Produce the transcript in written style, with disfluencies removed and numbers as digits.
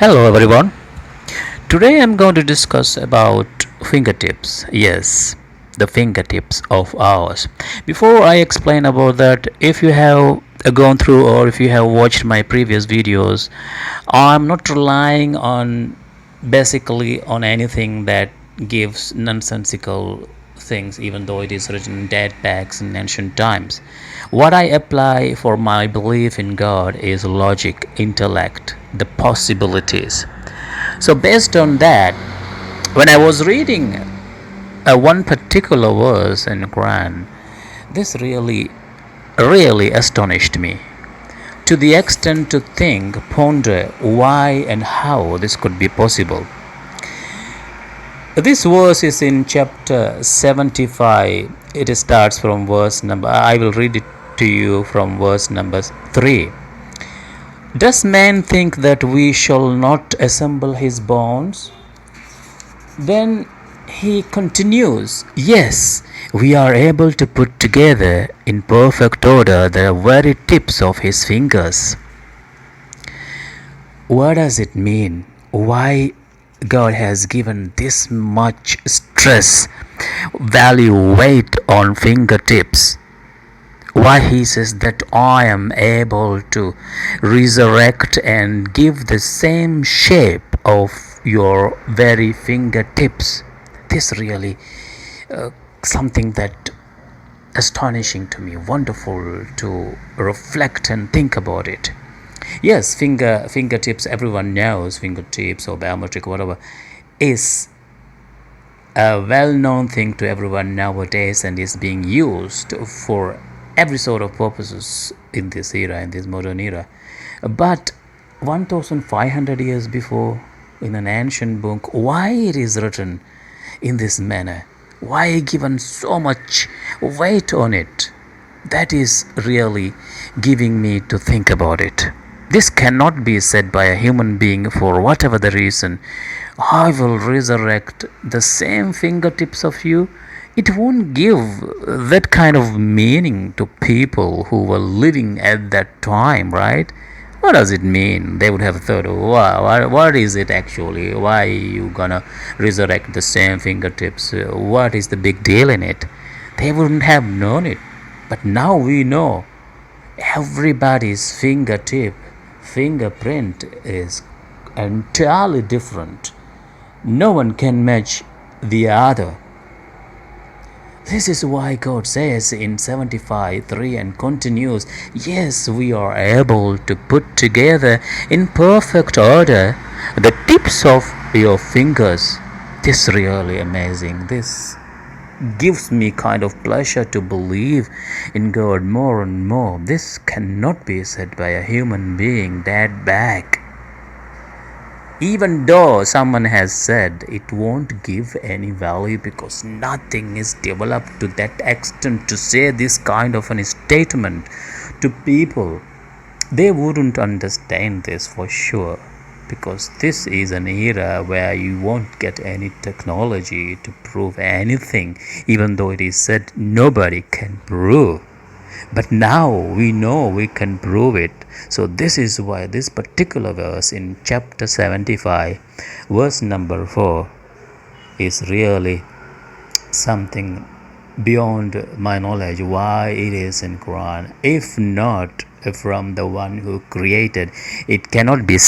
Hello everyone. Today I'm going to discuss about fingertips. Yes, the fingertips of ours. Before I explain about that, if you have gone through or if you have watched my previous videos, I'm not relying on basically on anything that gives nonsensical things, even though it is written in dead packs in ancient times. What I apply for my belief in God is logic, intellect, the possibilities. So, based on that, when I was reading one particular verse in Quran, this really astonished me to the extent to think, ponder why and how this could be possible. This verse is in chapter 75. It starts from verse number, I will read it to you from verse number 3. Does man think that we shall not assemble his bones? Then he continues, yes, we are able to put together in perfect order the very tips of his fingers. What does it mean? Why God has given this much stress, value, weight on fingertips? Why he says that I am able to resurrect and give the same shape of your very fingertips. This really something that astonishing to me, wonderful to reflect and think about it. Yes, fingertips, everyone knows fingertips or biometric, whatever, is a well-known thing to everyone nowadays and is being used for every sort of purposes in this era, in this modern era. But 1500 years before, in an ancient book, why it is written in this manner? Why given so much weight on it? That is really giving me to think about it. This cannot be said by a human being for whatever the reason. I will resurrect the same fingertips of you. It won't give that kind of meaning to people who were living at that time, right? What does it mean? They would have thought, wow, what is it actually? Why you gonna resurrect the same fingertips? What is the big deal in it? They wouldn't have known it. But now we know everybody's fingerprint is entirely different. No one can match the other. This is why God says in 75:3 and continues, yes, we are able to put together in perfect order the tips of your fingers. This is really amazing. This gives me kind of pleasure to believe in God more and more. This cannot be said by a human being that back. Even though someone has said it won't give any value because nothing is developed to that extent to say this kind of a statement to people, they wouldn't understand this for sure, because this is an era where you won't get any technology to prove anything, even though it is said nobody can prove. But now we know we can prove it. So this is why this particular verse in chapter 75, verse number 4, is really something beyond my knowledge why it is in Quran. If not from the one who created, it cannot be